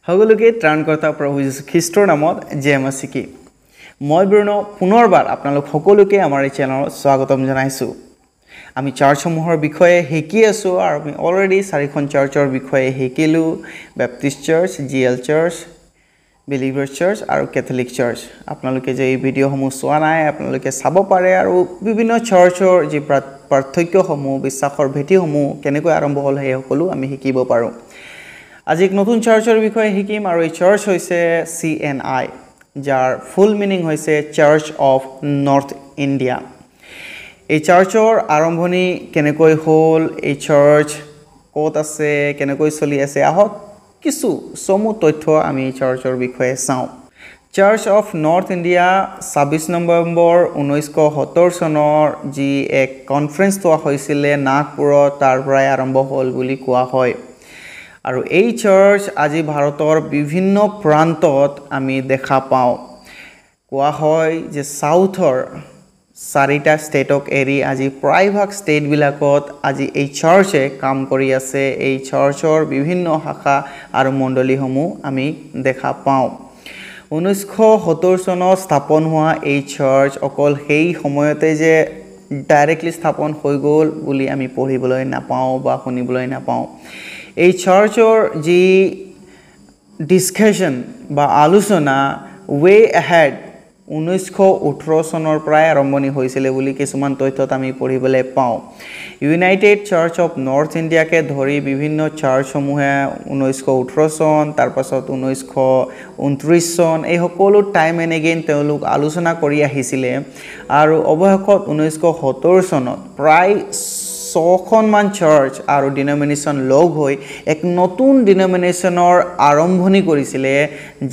সকলোকে ত্ৰাণকৰ্তা প্ৰভু যীশু খ্ৰীষ্টৰ নামত জয় মছিকি মই ব্ৰুণ পুনৰবাৰ আপোনালোক সকলোকে আমাৰ এই চেনেলত স্বাগতম জনাইছো আমি চাৰ্চসমূহৰ বিষয়ে শিকি আছো আৰু আমি অলৰেডি 4খন চাৰ্চৰ বিষয়ে শিকিলো Baptist church GL church believer church আৰু কেথলিক চাৰ্চ আপোনালোকে যে এই ভিডিঅ'সমূহ চোৱা নাই আপোনালোকে চাব পাৰে আৰু বিভিন্ন চাৰ্চৰ যি পাৰ্থক্যসমূহ বিশ্বাসৰ ভেটিসমূহ কেনেকৈ আৰম্ভ হ'ল সেই সকলো আমি শিকিব পাৰো আজি এক নতুন চাৰ্চৰ বিষয়ে শিকিম আৰু এই চাৰ্চ হৈছে CNI যাৰ ফুল মিনিং হৈছে চাৰ্চ অফ নৰ্থ ইণ্ডিয়া এই চাৰ্চৰ আৰম্ভণি কেনেকৈ হ'ল এই চাৰ্চ ক'ত আছে কেনেকৈ চলি আছে আহক কিছু সমু তথ্য আমি চাৰ্চৰ বিষয়ে চাওঁ church of North India 26 November 1970 চনৰ যি এক কনফাৰেন্স হোৱা হৈছিল নাগপুৰত তাৰ পৰাই আৰম্ভ হ'ল বুলি কোৱা হয় আৰু এই চাৰ্চ আজি ভাৰতৰ বিভিন্ন প্ৰান্তত আমি দেখা পাওঁ কোৱা হয় যে সাউথৰ 4টা ষ্টেটক এৰি আজি প্ৰায়ভাগ ষ্টেট বিলাকত আজি এই চাৰ্চে কাম কৰি আছে এই চাৰ্চৰ বিভিন্ন শাখা আৰু মণ্ডলীসমূহ আমি দেখা পাওঁ 1970 চনত স্থাপন হোৱা এই চাৰ্চ অকল সেই সময়তে যে ডাইৰেক্টলি স্থাপন হৈ গ'ল বুলি আমি পঢ়িবলৈ নাপাওঁ বা শুনিবলৈ নাপাওঁ এই চাৰ্চৰ যি ডিসকাশন বা আলোচনা ওয়ে এহেড 1918 চনৰ পৰাই আৰম্ভণি হৈছিল বুলি কিছুমান তথ্যত আমি পঢ়িবলৈ পাওঁ ইউনাইটেড চাৰ্চ অফ নৰ্থ ইণ্ডিয়াকে ধৰি বিভিন্ন চাৰ্চসমূহে 1918 চন তাৰ পাছত 1929 চন এই সকলো টাইম এণ্ড এগেইন তেওঁলোক আলোচনা কৰি আহিছিল আৰু অৱশেষত 1970 চনত প্ৰায় 6খন মান চাৰ্চ আৰু ডিনোমিনেশ্যন লগ হৈ এক নতুন ডিনোমিনেশ্যনৰ আৰম্ভণি কৰিছিল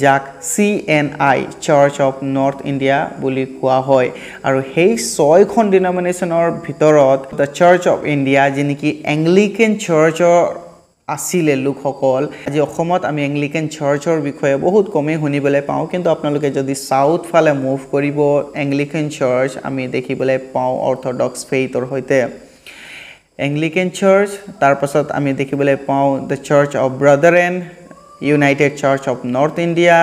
যাক CNI Church of North India বুলি কোৱা হয় আৰু সেই 6খন ডিনোমিনেশ্যনৰ ভিতৰত দ্য চাৰ্চ অফ ইণ্ডিয়া যিনেকি এংলিকান চাৰ্চৰ আছিলে লোকসকল আজি অসমত আমি এংলিকান চাৰ্চৰ বিষয়ে বহুত কমেই শুনিবলৈ পাওঁ কিন্তু আপোনালোকে যদি সাউথ ফালে মুভ কৰিব এংলিকান চাৰ্চ আমি দেখিবলৈ পাওঁ অৰ্থডক্স ফেইথৰ সৈতে Anglican Church তাৰ পাছত আমি দেখিবলৈ পাওঁ the Church of Brethren United Church of North India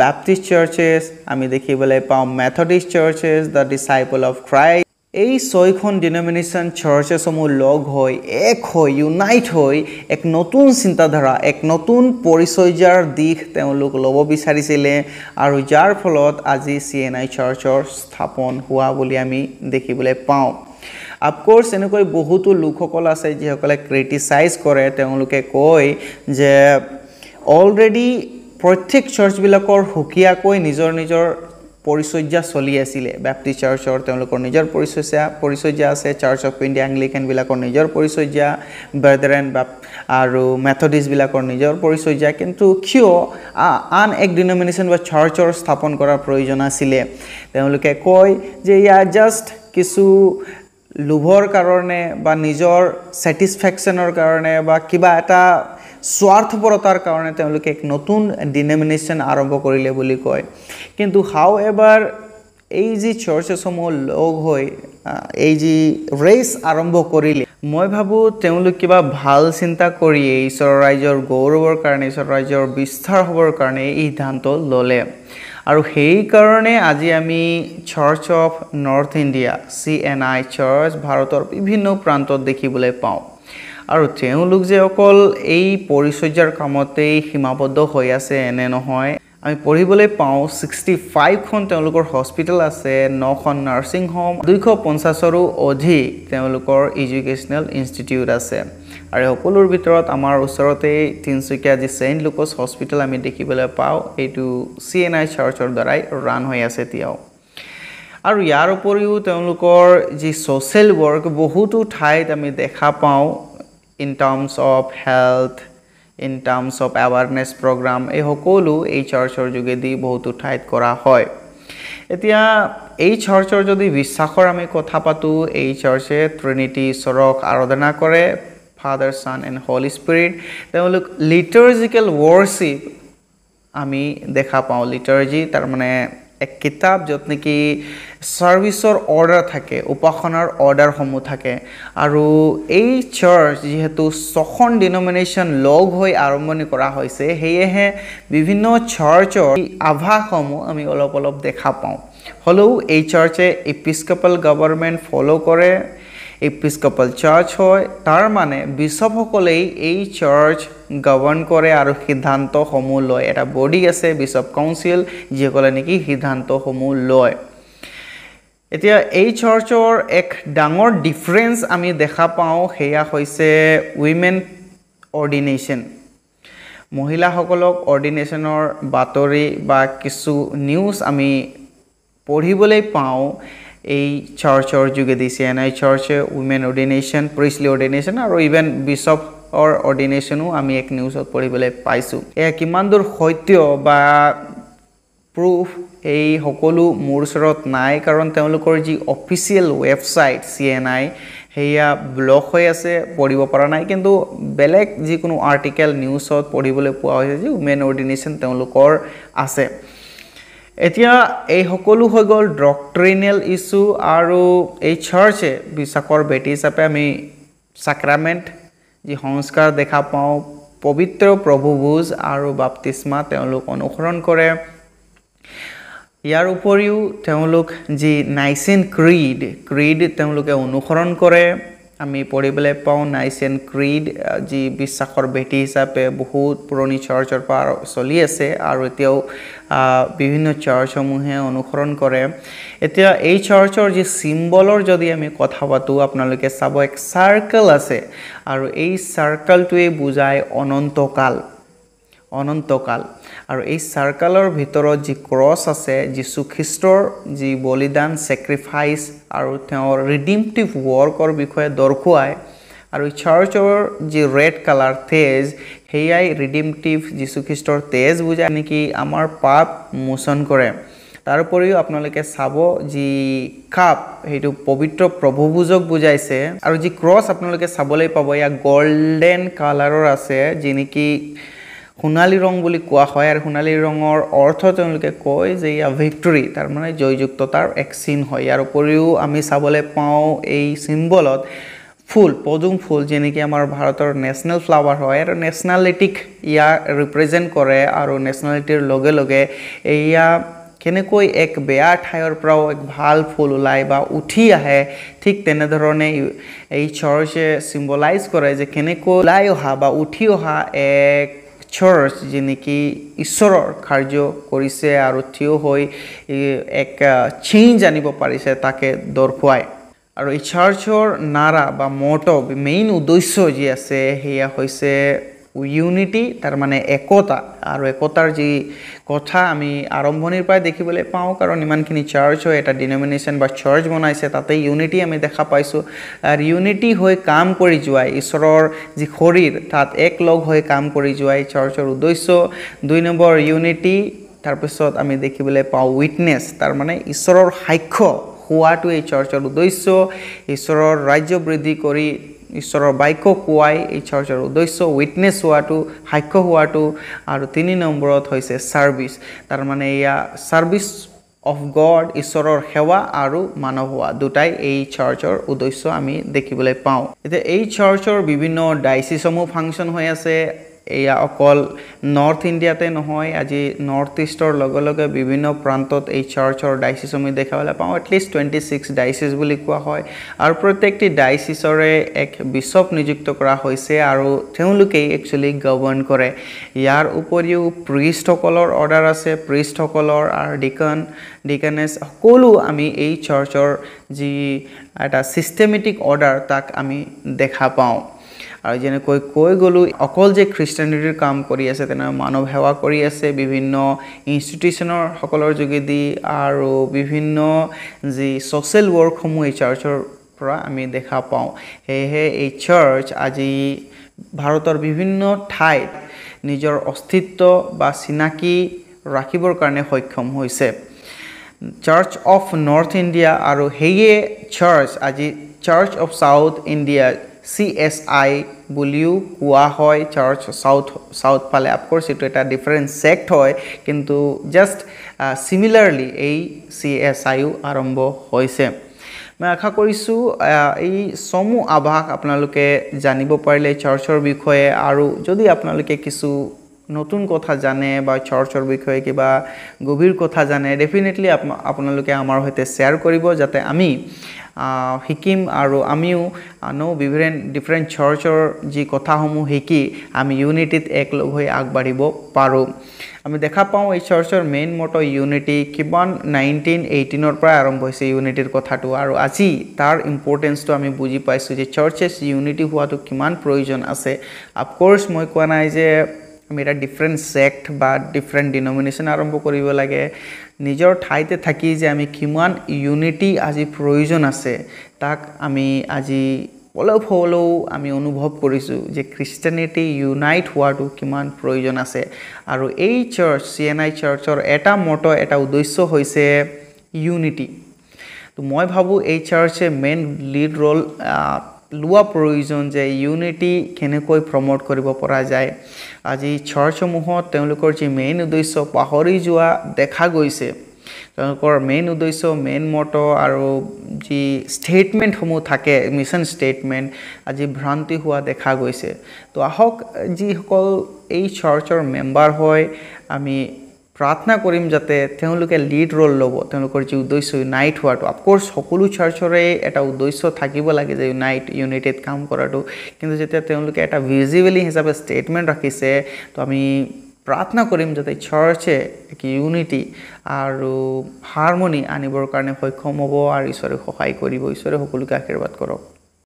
Baptist churches আমি দেখিবলৈ পাওঁ Methodist churches the Disciple of Christ এই 6খন ডিনোমিনেশ্যন চাৰ্চসমূহ লগ হৈ এক হৈ ইউনাইট হৈ এক নতুন চিন্তাধাৰা এক নতুন পৰিচয়ৰ দিশ তেওঁলোক ল'ব বিচাৰিছিল আৰু যাৰ ফলত আজি CNI চাৰ্চৰ স্থাপন হোৱা বুলি আমি দেখিবলৈ পাওঁ Of course এনেকৈ বহুতো লোকসকল আছে যিসকলে ক্ৰিটিসাইজ কৰে তেওঁলোকে কয় যে অলৰেডি প্ৰত্যেক চাৰ্চ বিলাকৰ হুকিয়াকৈ নিজৰ পৰিচৰ্যা চলি আছিল বেপ্টিষ্ট চাৰ্চৰ তেওঁলোকৰ নিজৰ পৰিচৰ্যা আছে চাৰ্চ অফ ইণ্ডিয়া এংলিকান বিলাকৰ নিজৰ পৰিচৰ্যা ব্ৰেডাৰেন আৰু মেথডিষ্ট বিলাকৰ নিজৰ পৰিচৰ্যা কিন্তু কিয় আন এক ডিনোমিনেশ্যন বা চাৰ্চৰ স্থাপন কৰাৰ প্ৰয়োজন আছিল তেওঁলোকে কয় যে ইয়া জাস্ট কিছু লোভৰ কাৰণে বা নিজৰ স্যাটিসফ্যাকশনৰ কাৰণে বা কিবা এটা স্বাৰ্থপৰতাৰ কাৰণে তেওঁলোকে এক নতুন ডিনোমিনেশ্যন আৰম্ভ কৰিলে বুলি কয় কিন্তু হাউ এভাৰ এই যি চাৰ্চসমূহ লগ হৈ এই যি ৰেস আৰম্ভ কৰিলে মই ভাবো তেওঁলোক কিবা ভাল চিন্তা কৰি ঈশ্বৰৰ ৰাজ্যৰ গৌৰৱৰ কাৰণে ঈশ্বৰৰ ৰাজ্যৰ বিস্তাৰ হ'বৰ কাৰণে এই সিদ্ধান্ত ললে আৰু সেই কাৰণে আজি আমি church of North India CNI church ভাৰতৰ বিভিন্ন প্ৰান্তত দেখিবলৈ পাওঁ আৰু তেওঁলোক যে অকল এই পৰিচৰ্যাৰ কামতেই সীমাবদ্ধ হৈ আছে এনে নহয় আমি পঢ়িবলৈ পাওঁ 65খন তেওঁলোকৰ হস্পিটেল আছে 9খন নাৰ্ছিং হোম 250ৰো অধিক তেওঁলোকৰ এডুকেশ্যনেল ইনষ্টিটিউট আছে আৰু সকলোৰ ভিতৰত আমাৰ ওচৰতে তিনচুকীয়া যি সেন্ট লুকছ হস্পিটেল আমি দেখিবলৈ পাওঁ এইটো CNI চাৰ্চৰ দ্বাৰাই ৰান হৈ আছেতিয়াও আৰু ইয়াৰ উপৰিও তেওঁলোকৰ যি সোশ্যাল ওয়াৰ্ক বহুতো ঠাইত আমি দেখা পাওঁ in terms of health in terms of awareness program এই সকলো এই চাৰ্চৰ যোগেদি বহুতো ঠাইত কৰা হয় এতিয়া এই চাৰ্চৰ যদি বিশ্বাসৰ আমি কথা পাতো এই চাৰ্চে ট্ৰিনিটি ঈশ্বৰক আৰাধনা কৰে Father Son and Holy Spirit তেওঁলোক লিটাৰ্জিক্যাল worship আমি দেখা পাওঁ লিটাৰ্জি তাৰ মানে এক কিতাপ য'ত নেকি সাৰ্ভিসৰ অৰ্ডাৰ থাকে উপাসনাৰ অৰ্ডাৰসমূহ থাকে আৰু এই চাৰ্চ যেহেতু 6খন ডিনমিনেশ্যন লগ হৈ আৰম্ভণি কৰা হৈছে সেয়েহে বিভিন্ন চাৰ্চৰ আভাসসমূহ আমি অলপ অলপ দেখা পাওঁ হলেও এই চাৰ্চে এপিস্কোপাল গভৰ্ণমেণ্ট ফলো কৰে এপিস্কোপাল চাৰ্চ হয় তাৰ মানে বিশপসকলেই এই চাৰ্চ গভৰ্ণ কৰে আৰু সিদ্ধান্তসমূহ লয় এটা বডি আছে বিশপ কাউন্সিল যিসকলে নেকি সিদ্ধান্তসমূহ লয় এতিয়া এই চাৰ্চৰ এক ডাঙৰ ডিফাৰেন্স আমি দেখা পাওঁ হেয়া হৈছে উইমেন অৰ্ডিনেশ্যন মহিলাসকলক অৰ্ডিনেশ্যনৰ বাতৰি বা কিছু নিউজ আমি পঢ়িবলৈ পাওঁ এই চাৰ্চৰ যোগেদি CNI চাৰ্চে উইমেন অৰ্ডিনেশ্যন প্ৰিষ্টলি অৰ্ডিনেশ্যন আৰু ইভেন বিশপ অৰ অৰ্ডিনেশ্যনো আমি এক নিউজত পঢ়িবলৈ পাইছোঁ এয়া কিমান দূৰ সত্য বা প্ৰুফ এই সকলো মোৰ ওচৰত নাই কাৰণ তেওঁলোকৰ যি অফিচিয়েল ৱেবছাইট CNI হেয়া ব্লক হৈ আছে পঢ়িব পৰা নাই কিন্তু বেলেগ যিকোনো আৰ্টিকেল নিউজত পঢ়িবলৈ পোৱা হৈছে যে উইমেন অৰ্ডিনেশ্যন তেওঁলোকৰ আছে এতিয়া এই সকলো হৈ গ'ল ডক্ট্ৰিনেল ইস্যু আৰু এই চাৰ্চে বিশ্বাসৰ বেটি হিচাপে আমি সাক্ৰামেণ্ট যি সংস্কাৰ দেখা পাওঁ পবিত্ৰ প্ৰভুভোজ আৰু বাপ্তিস্মা তেওঁলোক অনুসৰণ কৰে ইয়াৰ উপৰিও তেওঁলোক যি নাইচিন ক্ৰীড তেওঁলোকে অনুসৰণ কৰে আমি পঢ়িবলৈ পাওঁ নাইচিন ক্ৰীড যি বিশ্বাসৰ ভেটি হিচাপে বহুত পুৰণি চাৰ্চৰ পৰা চলি আছে আৰু এতিয়াও বিভিন্ন চাৰ্চসমূহে অনুসৰণ কৰে এতিয়া এই চাৰ্চৰ যি সিম্বলৰ যদি আমি কথা পাতো আপোনালোকে চাব এক সাৰ্কেল আছে আৰু এই সাৰ্কেলটোৱে বুজায় অনন্তকাল আৰু এই সাৰ্কেলৰ ভিতৰত যি ক্ৰছ আছে যীশু খ্ৰীষ্টৰ যি বলিদান স্যাক্ৰিফাইস আৰু তেওঁৰ ৰিডিমটিভ ৱৰ্কৰ বিষয়ে দৰ্শায় আৰু এই চাৰ্চৰ যি ৰেড কালাৰ তেজ হেয়াই ৰিডিমটিভ যীশু খ্ৰীষ্টৰ তেজ বুজায় নেকি আমাৰ পাপ মোচন কৰে তাৰ উপৰিও আপোনালোকে চাব যি কাপ হেতু পবিত্ৰ প্ৰভুভোজক বুজাইছে আৰু যি ক্ৰছ আপোনালোকে চাবলৈ পাব ইয়া গোল্ডেন কালাৰৰ আছে যি নেকি সোণালী ৰং বুলি কোৱা হয় আৰু সোণালী ৰঙৰ অৰ্থ তেওঁলোকে কয় যে ইয়া ভিক্টৰী তাৰ মানে জয়যুক্ততাৰ এক চিন হয় ইয়াৰ উপৰিও আমি চাবলৈ পাওঁ এই সিম্বলত পদুম ফুল যেনেকি আমাৰ ভাৰতৰ নেশনাল ফ্লাৱাৰ হয় আৰু নেশনালিটিক ইয়া ৰিপ্ৰেজেন্ট কৰে আৰু নেশনালিটিৰ লগে লগে এয়া কেনেকৈ এক বেয়া ঠাইৰ পৰাও এক ভাল ফুল ওলাই বা উঠি আহে ঠিক তেনেধৰণে এই চাৰ্চে সিম্বলাইজ কৰে যে কেনেকৈ ওলাই অহা বা উঠি অহা এক চাৰ্চ যেনেকি ঈশ্বৰৰ কাৰ্য কৰিছে আৰু থিয় হৈ এক চেঞ্জ আনিব পাৰিছে তাকে দৰ্শায় আৰু এই চাৰ্চৰ নাৰা বা মটো মেইন উদ্দেশ্য যি আছে হেয়া হৈছে ইউনিটি তাৰ মানে একতা আৰু একতাৰ যি কথা আমি আৰম্ভণিৰ পৰা দেখিবলৈ পাওঁ কাৰণ ইমানখিনি চাৰ্চ হয় এটা ডিনমিনেশ্যন বা চাৰ্চ বনাইছে তাতে ইউনিটি আমি দেখা পাইছোঁ আৰু ইউনিটি হৈ কাম কৰি যোৱাই ঈশ্বৰৰ যি শৰীৰ তাত এক লগ হৈ কাম কৰি যোৱাই চাৰ্চৰ উদ্দেশ্য 2 নম্বৰ ইউনিটি তাৰপিছত আমি দেখিবলৈ পাওঁ উইটনেছ তাৰ মানে ঈশ্বৰৰ সাক্ষ্য হোৱাটো এই চাৰ্চৰ উদ্দেশ্য ঈশ্বৰৰ ৰাজ্য বৃদ্ধি কৰি ঈশ্বৰৰ বাক্য কোৱাই এই চাৰ্চৰ উদ্দেশ্য উইটনেছ হোৱাটো সাক্ষ্য হোৱাটো আৰু 3 নম্বৰত হৈছে সাৰ্ভিস তাৰ মানে ইয়া সাৰ্ভিস অফ গড ঈশ্বৰৰ সেৱা আৰু মানৱ হোৱা দুটাই এই চাৰ্চৰ উদ্দেশ্য আমি দেখিবলৈ পাওঁ এতিয়া এই চাৰ্চৰ বিভিন্ন ডাইচিছসমূহ ফাংচন হৈ আছে এয়া অকল নৰ্থ ইণ্ডিয়াতে নহয় আজি নৰ্থ ইষ্টৰ লগে লগে বিভিন্ন প্ৰান্তত এই চাৰ্চৰ ডাইচিছ আমি দেখাবলৈ পাওঁ এটলিষ্ট 26 ডাইচিছ বুলি কোৱা হয় আৰু প্ৰত্যেকটি ডাইচিছৰে এক বিশপ নিযুক্ত কৰা হৈছে আৰু তেওঁলোকেই একচুৱেলি গভৰ্ণ কৰে ইয়াৰ উপৰিও প্ৰিষ্টসকলৰ অৰ্ডাৰ আছে প্ৰিষ্টসকলৰ আৰু ডিকনেছ সকলো আমি এই চাৰ্চৰ যি এটা সিস্টেমেটিক অৰ্ডাৰ তাক আমি দেখা পাওঁ আৰু যেনেকৈ কৈ গলো অকল যে খ্ৰীষ্টানিটিৰ কাম কৰি আছে তেনে মানৱ সেৱা কৰি আছে বিভিন্ন ইনষ্টিটিউচনৰ সকলৰ যোগেদি আৰু বিভিন্ন যি সোশ্যাল ওয়াৰ্কসমূহ এই চাৰ্চৰ পৰা আমি দেখা পাওঁ হেহে এই চাৰ্চ আজি ভাৰতৰ বিভিন্ন ঠাইত নিজৰ অস্তিত্ব বা চিনাকি ৰাখিবৰ কাৰণে সক্ষম হৈছে চাৰ্চ অফ নৰ্থ ইণ্ডিয়া আৰু হেয়ে চাৰ্চ আজি church of South India CSI বুলিও কোৱা হয় চাৰ্চ সাউথ ফালে অফকোৰ্স এটো এটা ডিফাৰেন্ট সেক্ট হয় কিন্তু জাস্ট সিমিলাৰলি এই CSI আৰম্ভ হৈছে মই আশা কৰিছো এই সমু আভাস আপোনালোকে জানিব পাৰিলে চাৰ্চৰ বিষয়ে আৰু যদি আপোনালোকে কিছু নতুন কথা জানে বা চাৰ্চৰ বিষয়ে কিবা গভীৰ কথা জানে ডেফিনেটলি আপোনালোকে আমাৰ হৈতে শেয়াৰ কৰিব যাতে আমি হিকিম আৰু আমিও নো ডিফাৰেন্ট চাৰ্চৰ যি কথাসমূহ হিকি আমি ইউনিটিত একলগ হৈ আগবাঢ়িব পাৰো আমি দেখা পাওঁ এই চাৰ্চৰ মেইন মটো ইউনিটি কিমান 1918 পৰা আৰম্ভ হৈছে ইউনিটিৰ কথাটো আৰু আজি তাৰ ইম্পৰ্টেন্সটো আমি বুজি পাইছো যে চাৰ্চেছ ইউনিটি হোৱাটো কিমান প্ৰয়োজন আছে অফ কোৰ্স মই কোৱা নাই যে আমি এটা ডিফাৰেন্ট সেক্ট বা ডিফাৰেন্ট ডিনোমিনেশন আৰম্ভ কৰিব লাগে নিজৰ ঠাইতে থাকি যে আমি কিমান ইউনিটি আজি প্ৰয়োজন আছে তাক আমি আজি অলপ হলেও আমি অনুভৱ কৰিছো যে খ্ৰীষ্টানিটি ইউনাইট হোৱাটো কিমান প্ৰয়োজন আছে আৰু এই চাৰ্চ CNI চাৰ্চৰ এটা মটো এটা উদ্দেশ্য হৈছে ইউনিটি তো মই ভাবো এই চাৰ্চে মেইন লিড ৰোল লোৱা প্ৰয়োজন যে ইউনিটি কেনেকৈ প্ৰমোট কৰিব পৰা যায় আজি চাৰ্চসমূহত তেওঁলোকৰ যি মেইন উদ্দেশ্য পাহৰি যোৱা দেখা গৈছে তেওঁলোকৰ মেইন উদ্দেশ্য মেইন মটো আৰু যি ষ্টেটমেন্ট সমূহ থাকে মিশন ষ্টেটমেন্ট আজি ভ্ৰান্তি হোৱা দেখা গৈছে তো আহক যি সকল এই চাৰ্চৰ মেম্বাৰ হয় আমি প্ৰাৰ্থনা কৰিম যাতে তেওঁলোকে লিড ৰোল ল'ব তেওঁলোকৰ যি উদ্দেশ্য ইউনাইট হোৱাটো অফ কোৰ্স সকলো চাৰ্চৰে এটা উদ্দেশ্য থাকিব লাগে যে ইউনাইটেড কাম কৰাটো কিন্তু যেতিয়া তেওঁলোকে এটা ভিজিবলি হিচাপে ষ্টেটমেন্ট ৰাখিছে তো আমি প্ৰাৰ্থনা কৰিম যাতে চাৰ্চে এক ইউনিটি আৰু হাৰমনি আনিবৰ কাৰণে সক্ষম হ'ব আৰু ঈশ্বৰে সহায় কৰিব ঈশ্বৰে সকলোকে আশীৰ্বাদ কৰক